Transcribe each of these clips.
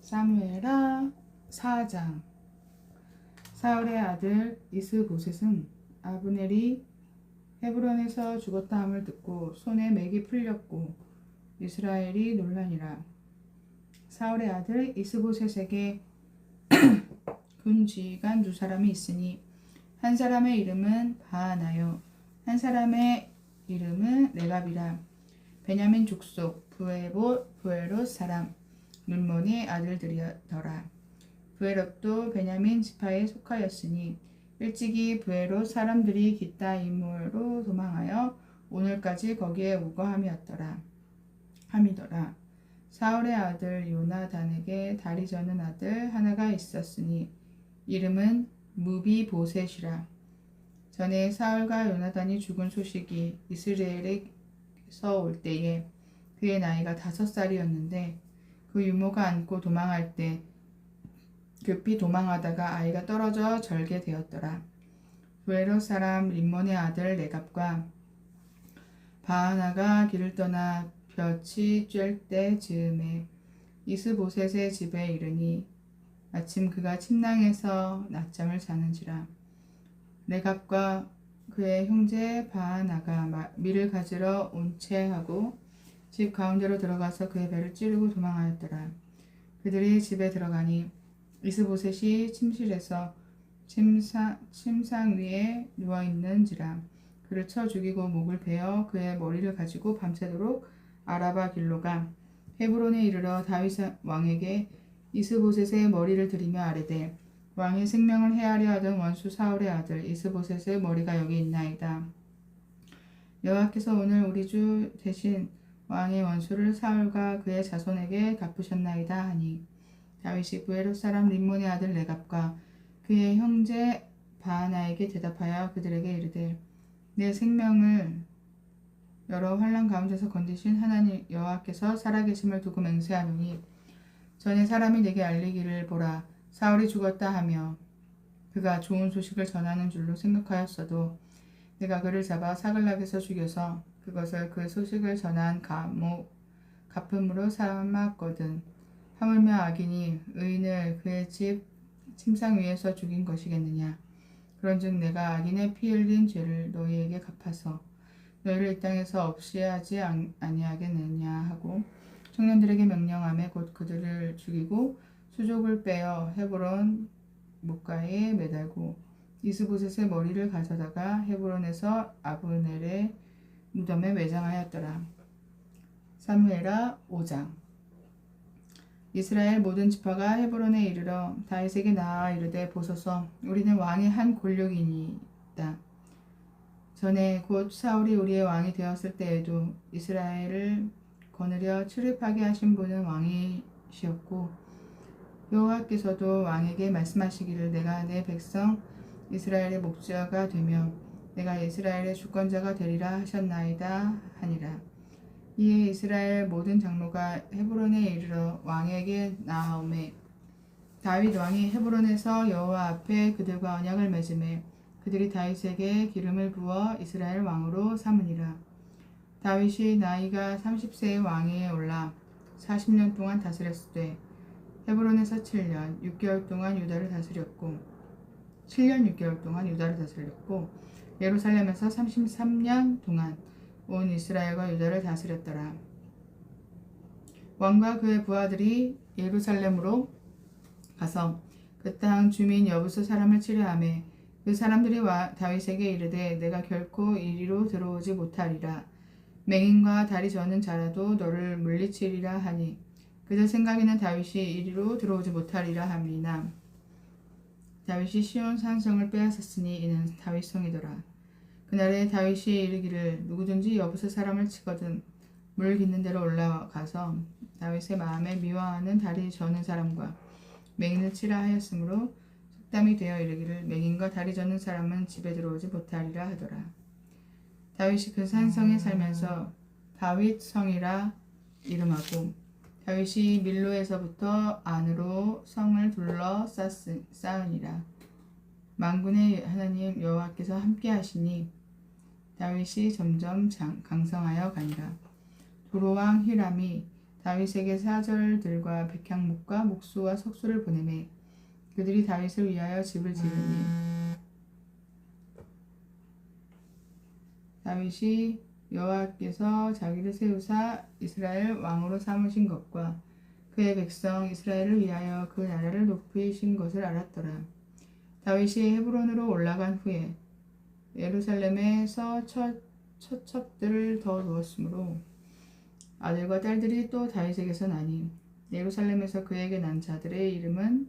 사무엘하 4장. 사울의 아들 이스보셋은 아브넬이 헤브론에서 죽었다 함을 듣고 손에 맥이 풀렸고 이스라엘이 놀라니라. 사울의 아들 이스보셋에게 군지휘관 두 사람이 있으니 한 사람의 이름은 바하나요 한 사람의 이름은 레갑이라. 베냐민 족속 부에롯 사람 눈몬의 아들들이더라. 부에롯도 베냐민 지파에 속하였으니 일찍이 부에롯 사람들이 기타이므로 도망하여 오늘까지 거기에 우거함이더라. 사울의 아들 요나단에게 다리 저는 아들 하나가 있었으니 이름은 무비보셋이라. 전에 사울과 요나단이 죽은 소식이 이스라엘에서 올 때에 그의 나이가 5살이었는데 그 유모가 안고 도망할 때 급히 도망하다가 아이가 떨어져 절게 되었더라. 부에롯 사람 림몬의 아들 레갑과 바하나가 길을 떠나 볕이 쬐을 때 즈음에 이스보셋의 집에 이르니 마침 그가 침낭에서 낮잠을 자는지라. 레갑과 그의 형제 바하나가 밀을 가지러 온 채 하고 집 가운데로 들어가서 그의 배를 찌르고 도망하였더라. 그들이 집에 들어가니 이스보셋이 침실에서 침상 위에 누워있는지라. 그를 쳐 죽이고 목을 베어 그의 머리를 가지고 밤새도록 아라바 길로 가 헤브론에 이르러 다윗 왕에게 이스보셋의 머리를 들이며 아뢰되 왕의 생명을 해하려 하던 원수 사울의 아들 이스보셋의 머리가 여기 있나이다. 여호와께서 오늘 우리 주 대신 왕의 원수를 사울과 그의 자손에게 갚으셨나이다 하니 다윗이 부에롯 사람 림몬의 아들 레갑과 그의 형제 바하나에게 대답하여 그들에게 이르되 내 생명을 여러 환난 가운데서 건지신 하나님 여호와께서 살아계심을 두고 맹세하노니 전에 사람이 내게 알리기를 보라 사울이 죽었다 하며 그가 좋은 소식을 전하는 줄로 생각하였어도 내가 그를 잡아 사글락에서 죽여서 그것을 그 소식을 전한 갚음으로 삼았거든. 하물며 악인이 의인을 그의 집 침상 위에서 죽인 것이겠느냐. 그런즉 내가 악인의 피 흘린 죄를 너희에게 갚아서 너희를 이 땅에서 없이 하지 아니하겠느냐 하고 청년들에게 명령하며 곧 그들을 죽이고 수족을 빼어 헤브론 뭇가에 매달고 이스보셋의 머리를 가져다가 헤브론에서 아브넬의 무덤에 매장하였더라. 사무엘하 5장. 이스라엘 모든 지파가 헤브론에 이르러 다윗에게 나아 이르되 보소서 우리는 왕의 한 골육이니이다. 전에 곧 사울이 우리의 왕이 되었을 때에도 이스라엘을 거느려 출입하게 하신 분은 왕이시었고 여호와께서도 왕에게 말씀하시기를 내가 내 백성 이스라엘의 목자가 되며 내가 이스라엘의 주권자가 되리라 하셨나이다 하니라. 이에 이스라엘 모든 장로가 헤브론에 이르러 왕에게 나아오매 다윗 왕이 헤브론에서 여호와 앞에 그들과 언약을 맺음에 그들이 다윗에게 기름을 부어 이스라엘 왕으로 삼으니라. 다윗이 나이가 30세의 왕위에 올라 40년 동안 다스렸으되 헤브론에서 7년 6개월 동안 유다를 다스렸고 7년 6개월 동안 유다를 다스렸고 예루살렘에서 33년 동안 온 이스라엘과 유다를 다스렸더라. 왕과 그의 부하들이 예루살렘으로 가서 그 땅 주민 여부수 사람을 치려하매 그 사람들이 다윗에게 이르되 내가 결코 이리로 들어오지 못하리라. 맹인과 다리 저는 자라도 너를 물리치리라 하니 그들 생각에는 다윗이 이리로 들어오지 못하리라 함이나 다윗이 시온 산성을 빼앗았으니 이는 다윗성이더라. 그날에 다윗이 이르기를 누구든지 여부수 사람을 치거든 물 깃는 데로 올라가서 다윗의 마음에 미워하는 다리 저는 사람과 맹인을 치라 하였으므로 속담이 되어 이르기를 맹인과 다리 저는 사람은 집에 들어오지 못하리라 하더라. 다윗이 그 산성에 살면서 다윗성이라 이름하고 다윗이 밀로에서부터 안으로 성을 둘러 쌓으니라. 만군의 하나님 여호와께서 함께 하시니 다윗이 점점 강성하여 가니라. 도로왕 히람이 다윗에게 사절들과 백향목과 목수와 석수를 보내매 그들이 다윗을 위하여 집을 지으니 다윗이 여호와께서 자기를 세우사 이스라엘 왕으로 삼으신 것과 그의 백성 이스라엘을 위하여 그 나라를 높이신 것을 알았더라. 다윗이 헤브론으로 올라간 후에 예루살렘에서 처첩들을 더 두었으므로 아들과 딸들이 또 다윗에게서 나니 예루살렘에서 그에게 난 자들의 이름은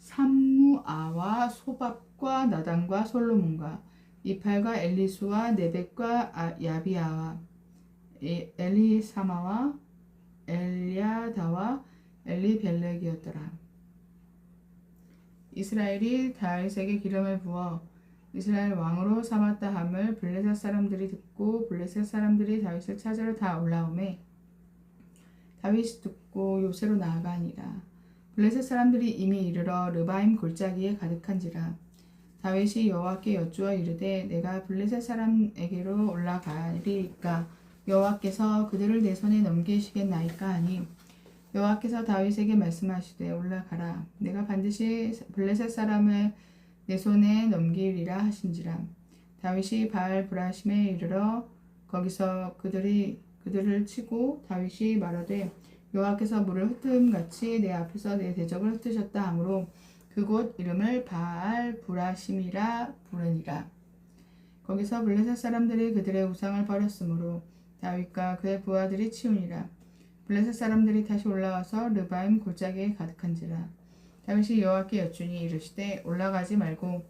삼무아와 소밥과 나단과 솔로몬과 이팔과 엘리수와 네벡과 야비아와 엘리사마와 엘리아다와 엘리벨렉이었더라. 이스라엘이 다윗에게 기름을 부어 이스라엘 왕으로 삼았다 함을 블레셋 사람들이 듣고 블레셋 사람들이 다윗을 찾으러 다 올라오매 다윗이 듣고 요새로 나아가니라. 블레셋 사람들이 이미 이르러 르바임 골짜기에 가득한지라. 다윗이 여호와께 여쭈어 이르되 내가 블레셋 사람에게로 올라가리이까 여호와께서 그들을 내 손에 넘기시겠나이까 하니 여호와께서 다윗에게 말씀하시되 올라가라 내가 반드시 블레셋 사람을 내 손에 넘기리라 하신지라. 다윗이 바알 브라심에 이르러 거기서 그들을 치고 다윗이 말하되 여호와께서 물을 흩음같이 내 앞에서 내 대적을 흩으셨다 하므로 그곳 이름을 바알 브라심이라 부르니라. 거기서 블레셋 사람들이 그들의 우상을 버렸으므로 다윗과 그의 부하들이 치우니라. 블레셋 사람들이 다시 올라와서 르바임 골짜기에 가득한지라. 다윗이 여호와께 여쭈니 이르시되 올라가지 말고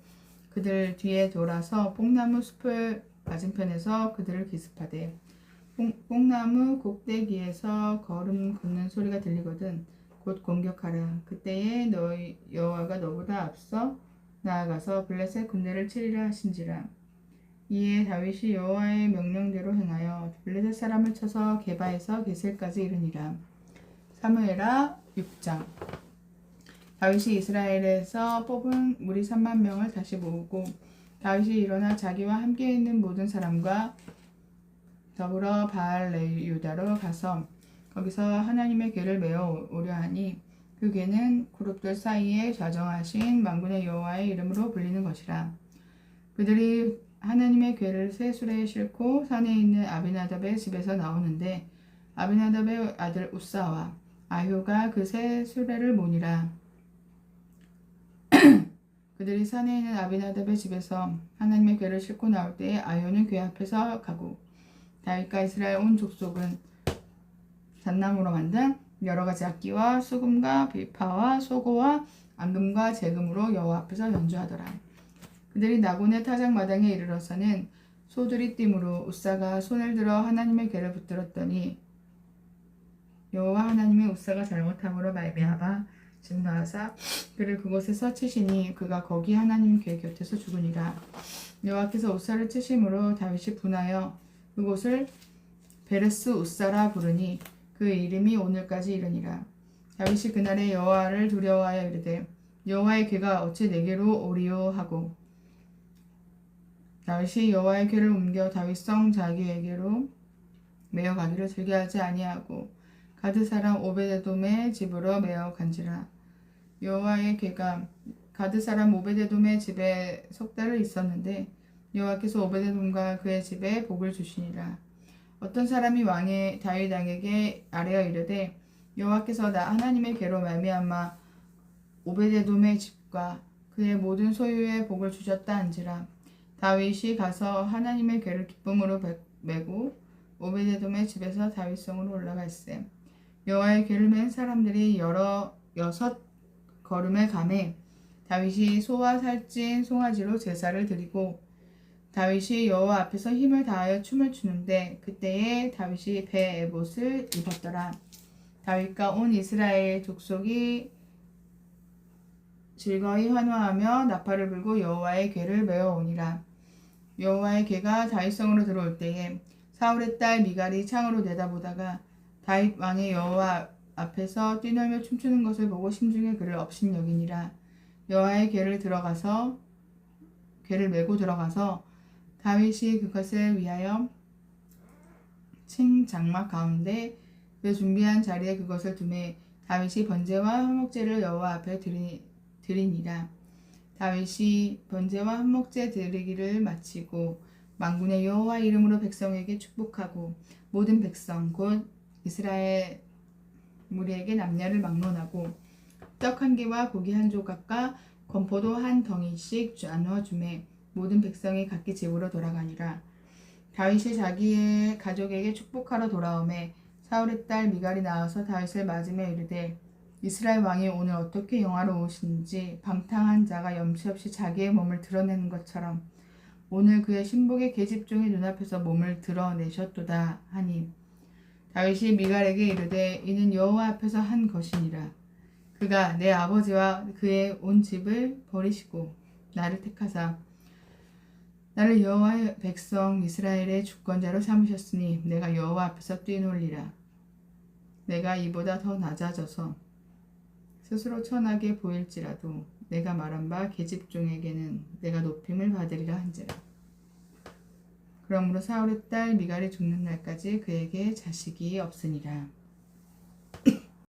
그들 뒤에 돌아서 뽕나무 숲을 맞은편에서 그들을 기습하되 뽕나무 꼭대기에서 걸음 걷는 소리가 들리거든 곧 공격하라. 그때에 너희 여호와가 너보다 앞서 나아가서 블레셋 군대를 치리라 하신지라. 이에 다윗이 여호와의 명령대로 행하여 블레셋 사람을 쳐서 게바에서 게셀까지 이르니라. 사무엘하 6장. 다윗이 이스라엘에서 뽑은 무리 3만 명을 다시 모으고 다윗이 일어나 자기와 함께 있는 모든 사람과 더불어 바알레유다로 가서 거기서 하나님의 궤를 메어 오려 하니 그 궤는 그룹들 사이에 좌정하신 만군의 여호와의 이름으로 불리는 것이라. 그들이 하나님의 궤를 새 수레에 싣고 산에 있는 아비나답의 집에서 나오는데 아비나답의 아들 우사와 아효가 그 새 수레를 모니라. 그들이 산에 있는 아비나답의 집에서 하나님의 궤를 싣고 나올 때에 아효는 궤 앞에서 가고 다윗과 이스라엘 온 족속은 잣나무로 만든 여러 가지 악기와 수금과 비파와 소고와 앙금과 재금으로 여호와 앞에서 연주하더라. 그들이 나곤의 타작마당에 이르러서는 소들이 띠므로 우사가 손을 들어 하나님의 궤를 붙들었더니 여호와 하나님의 우사가 잘못함으로 말미암아 진노하사 그를 그곳에서 치시니 그가 거기 하나님 궤 곁에서 죽으니라. 여호와께서 우사를 치심으로 다윗이 분하여 그곳을 베레스 우사라 부르니 그 이름이 오늘까지 이르니라. 다윗이 그날에 여호와를 두려워하여 이르되 여호와의 궤가 어찌 내게로 오리요 하고 다윗이 여호와의 궤를 옮겨 다윗성 자기에게로 메어 가기를 즐겨하지 아니하고 가드 사람 오베데돔의 집으로 메어 간지라. 여호와의 궤가 가드 사람 오베데돔의 집에 석 달을 있었는데 여호와께서 오베데돔과 그의 집에 복을 주시니라. 어떤 사람이 왕의 다윗 왕에게 아뢰어 이르되 여호와께서 나 하나님의 궤로 말미암아 오베데돔의 집과 그의 모든 소유에 복을 주셨다 한지라. 다윗이 가서 하나님의 궤를 기쁨으로 메고 오베데돔의 집에서 다윗성으로 올라갈세. 여호와의 궤를 맨 사람들이 여섯 걸음에 가매 다윗이 소와 살찐 송아지로 제사를 드리고 다윗이 여호와 앞에서 힘을 다하여 춤을 추는데 그때에 다윗이 배 에봇을 입었더라. 다윗과 온 이스라엘 족속이 즐거이 환호하며 나팔을 불고 여호와의 궤를 메어 오니라. 여호와의 궤가 다윗성으로 들어올 때에 사울의 딸 미갈이 창으로 내다보다가 다윗 왕의 여호와 앞에서 뛰놀며 춤추는 것을 보고 심중에 그를 업신여기니라. 여호와의 궤를 메고 들어가서 다윗이 그것을 위하여 층 장막 가운데 그 준비한 자리에 그것을 두매 다윗이 번제와 화목제를 여호와 앞에 드리니라. 다윗이 번제와 화목제 드리기를 마치고 만군의 여호와 이름으로 백성에게 축복하고 모든 백성 곧 이스라엘 무리에게 남녀를 막론하고 떡 한 개와 고기 한 조각과 건포도 한 덩이씩 나누어 주매 모든 백성이 각기 집으로 돌아가니라. 다윗이 자기의 가족에게 축복하러 돌아오매 사울의 딸 미갈이 나와서 다윗을 맞으며 이르되 이스라엘 왕이 오늘 어떻게 영화로우신지 방탕한 자가 염치 없이 자기의 몸을 드러내는 것처럼 오늘 그의 신복의 계집종의 눈앞에서 몸을 드러내셨도다 하니 다윗이 미갈에게 이르되 이는 여호와 앞에서 한 것이니라. 그가 내 아버지와 그의 온 집을 버리시고 나를 택하사 나를 여호와의 백성 이스라엘의 주권자로 삼으셨으니 내가 여호와 앞에서 뛰놀리라. 내가 이보다 더 낮아져서 스스로 천하게 보일지라도 내가 말한 바 계집종에게는 내가 높임을 받으리라 한지라. 그러므로 사울의 딸 미갈이 죽는 날까지 그에게 자식이 없으니라.